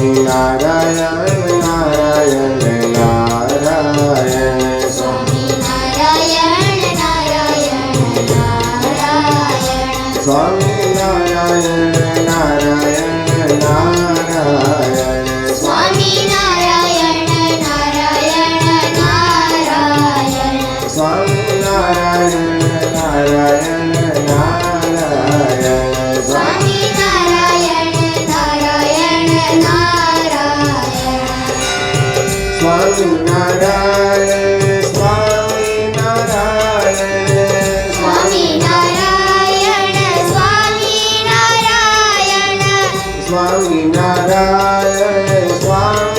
Narayan Narayan Narayan Swami Narayan Narayan Narayan Swami Narayan Narayan Narayan Swami Narayan Narayan Narayan Swami Narayan Narayan Narayan Swami Narayan Narayan Narayan Swami Narayan Swami Narayan Swami Narayan Swami Narayan Swami Narayan Swami